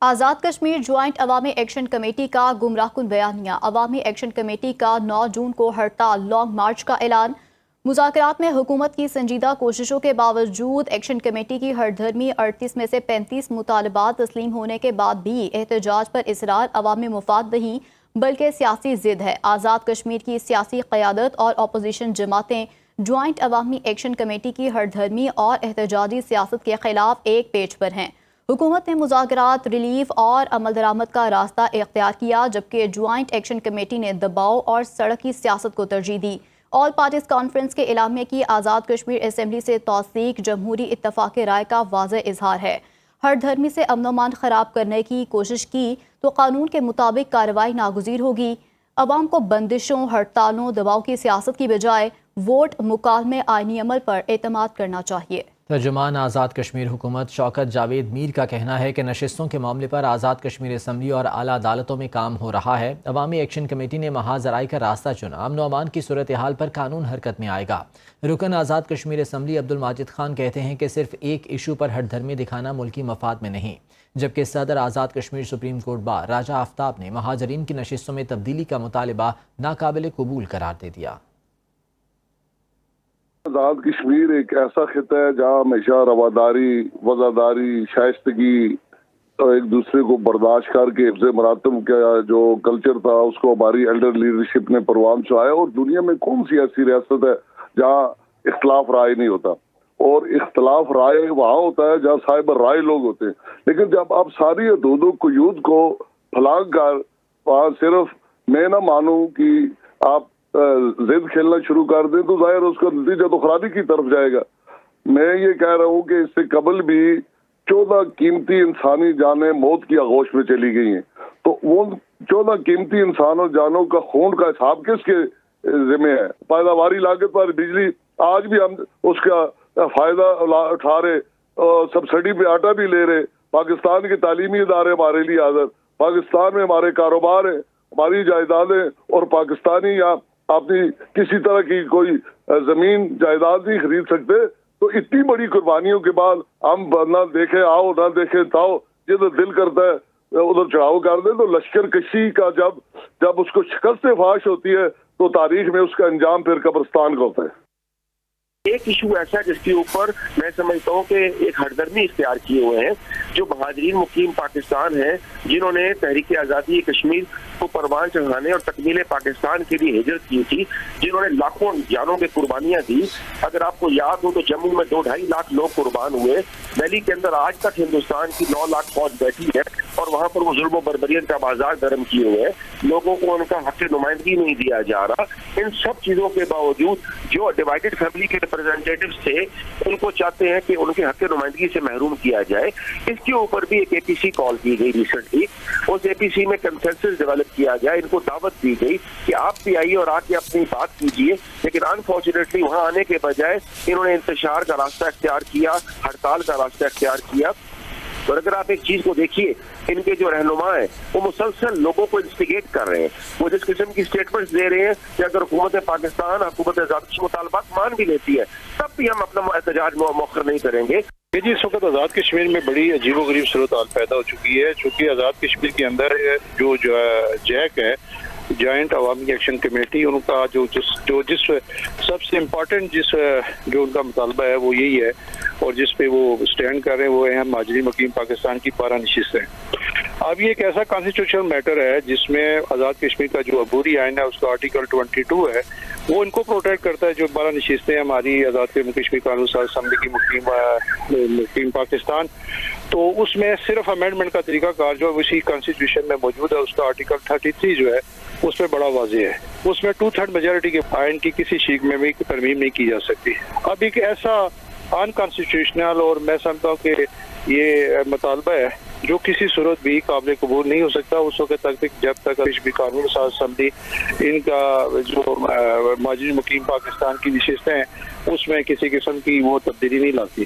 Azad Kashmir joint عوامی action committee کا گمراہ کن بیانیہ۔ عوامی ایکشن کمیٹی کا 9 جون کو ہڑتال لانگ مارچ کا اعلان۔ مذاکرات میں حکومت کی سنجیدہ کوششوں کے باوجود ایکشن کمیٹی کی ہردھرمی 38 میں سے 35 مطالبات تسلیم ہونے کے بعد بھی احتجاج پر اصرار عوامی مفاد نہیں بلکہ سیاسی ضد ہے۔ آزاد کشمیر کی سیاسی قیادت اور اپوزیشن جماعتیں جوائنٹ عوامی ایکشن کمیٹی کی ہردھرمی اور احتجاجی سیاست کے خلاف ایک پیج پر ہیں۔ حکومت نے مذاکرات، ریلیف اور عمل درآمد کا راستہ اختیار کیا، جبکہ جوائنٹ ایکشن کمیٹی نے دباؤ اور سڑک کی سیاست کو ترجیح دی۔ آل پارٹیز کانفرنس کے اعلامیے کی آزاد کشمیر اسمبلی سے توثیق جمہوری اتفاق رائے کا واضح اظہار ہے۔ ہر دھرمی سے امن و امان خراب کرنے کی کوشش کی تو قانون کے مطابق کارروائی ناگزیر ہوگی۔ عوام کو بندشوں، ہڑتالوں، دباؤ کی سیاست کی بجائے ووٹ مکالمے آئینی عمل پر اعتماد کرنا چاہیے۔ ترجمان آزاد کشمیر حکومت شوکت جاوید میر کا کہنا ہے کہ نشستوں کے معاملے پر آزاد کشمیر اسمبلی اور اعلیٰ عدالتوں میں کام ہو رہا ہے۔ عوامی ایکشن کمیٹی نے محاذ ذرائع کا راستہ چنا۔ امن و امان کی صورتحال پر قانون حرکت میں آئے گا۔ رکن آزاد کشمیر اسمبلی عبدالماجد خان کہتے ہیں کہ صرف ایک ایشو پر ہر دھرمی دکھانا ملکی مفاد میں نہیں، جبکہ صدر Azad Kashmir supreme court bar راجہ آفتاب نے مہاجرین کی نشستوں میں تبدیلی کا مطالبہ ناقابل قبول قرار دے دیا۔ آزاد کشمیر ایک ایسا خطہ ہے جہاں ہمیشہ رواداری، وفاداری، شائستگی اور ایک دوسرے کو برداشت کر کے حفظ مراتب کا جو کلچر تھا اس کو ہماری ایلڈر لیڈرشپ نے پروان چڑھایا۔ اور دنیا میں کون سی ایسی ریاست ہے جہاں اختلاف رائے نہیں ہوتا؟ اور اختلاف رائے وہاں ہوتا ہے جہاں صاحب رائے لوگ ہوتے ہیں، لیکن جب آپ ساری حدود و قیود کو پھلانگ کر وہاں صرف میں نہ مانوں کہ آپ ضد کھیلنا شروع کر دیں تو ظاہر اس کا نتیجہ تو خرابی کی طرف جائے گا۔ میں یہ کہہ رہا ہوں کہ اس سے قبل بھی 14 قیمتی انسانی جانیں موت کی آغوش میں چلی گئی ہیں، تو وہ 14 قیمتی انسانوں جانوں کا خون کا حساب کس کے ذمہ ہے؟ پیداواری لاگت پر بجلی آج بھی ہم اس کا فائدہ اٹھا رہے، سبسڈی پہ آٹا بھی لے رہے۔ پاکستان کے تعلیمی ادارے ہمارے لیے حاضر، پاکستان میں ہمارے کاروبار ہیں، ہماری جائیدادیں، اور پاکستانی یا اپنی کسی طرح کی کوئی زمین جائیداد نہیں خرید سکتے۔ تو اتنی بڑی قربانیوں کے بعد ہم نہ دیکھیں آؤ نہ دیکھیں تاؤ، جدھر دل کرتا ہے ادھر چڑھاؤ کر دیں۔ تو لشکر کشی کا جب اس کو شکست فاش ہوتی ہے تو تاریخ میں اس کا انجام پھر قبرستان کا ہوتا ہے۔ ایک ایشو ایسا جس کے اوپر میں سمجھتا ہوں کہ ایک ہردرمی اختیار کیے ہوئے ہیں جو مہاجرین مقیم پاکستان ہیں، جنہوں نے تحریک آزادی کشمیر کو پروان چڑھانے اور تکمیل پاکستان کے لیے ہجرت کی تھی، جنہوں نے لاکھوں جانوں کی قربانیاں دی۔ اگر آپ کو یاد ہو تو جموں میں 2-2.5 لاکھ لوگ قربان ہوئے۔ دہلی کے اندر آج تک ہندوستان کی 9 لاکھ فوج بیٹھی ہے اور وہاں پر وہ ظلم و بربریت کا بازار گرم کیے ہوئے ہیں۔ لوگوں کو ان کا حق نمائندگی نہیں دیا جا رہا۔ ان سب چیزوں کے باوجود جو ڈیوائیڈڈ فیملی کے ریپرزینٹیٹیوز تھے ان کو چاہتے ہیں کہ ان کے حق نمائندگی سے محروم کیا جائے۔ اس کے اوپر بھی ایک APC کال کی گئی ریسنٹلی، اس APC میں کنسنسس ڈیولپ کیا جائے۔ ان کو دعوت دی گئی کہ آپ بھی آئیے اور آ کے اپنی بات کیجیے، لیکن انفارچونیٹلی وہاں آنے کے بجائے انہوں نے انتشار کا راستہ اختیار کیا، ہڑتال کا راستہ اختیار کیا۔ اور اگر آپ ایک چیز کو دیکھیے، ان کے جو رہنما ہیں وہ مسلسل لوگوں کو انسٹیگیٹ کر رہے ہیں۔ وہ جس قسم کی سٹیٹمنٹس دے رہے ہیں کہ اگر حکومت پاکستان حکومت آزاد کی مطالبات مان بھی لیتی ہے تب بھی ہم اپنا احتجاج مؤخر نہیں کریں گے۔ جی، اس وقت آزاد کشمیر میں بڑی عجیب و غریب صورتحال پیدا ہو چکی ہے، چونکہ آزاد کشمیر کے اندر جو جیک ہے جوائنٹ عوامی ایکشن کمیٹی، ان کا جو سب سے امپورٹنٹ جو ان کا مطالبہ ہے وہ یہی ہے، اور جس پہ وہ سٹینڈ کر رہے ہیں وہ ہیں مہاجرین مقیم پاکستان کی 12 نشستیں۔ اب یہ ایک ایسا کانسٹیٹیوشنل میٹر ہے جس میں آزاد کشمیر کا جو عبوری آئین ہے اس کا آرٹیکل 22 ہے، وہ ان کو پروٹیکٹ کرتا ہے۔ جو 12 نشستیں ہماری آزاد کشمیر قانون ساز اسمبلی کی مقیم پاکستان، تو اس میں صرف امینڈمنٹ کا طریقہ کار جو اسی کانسٹیٹیوشن میں موجود ہے، اس کا آرٹیکل 33 جو ہے اس میں بڑا واضح ہے۔ اس میں 2/3 میجورٹی کے آئین کی کسی شیک میں بھی ترمیم نہیں کی جا سکتی۔ اب ایک ایسا انکانسٹیٹیوشنل اور میں سمجھتا ہوں کہ یہ مطالبہ ہے جو کسی صورت بھی قابل قبول نہیں ہو سکتا اس وقت تک جب تک بھی قانون ساز اسمبلی ان کا جو مہاجرین مقیم پاکستان کی نشستیں ہیں اس میں کسی قسم کی وہ تبدیلی نہیں لاتی۔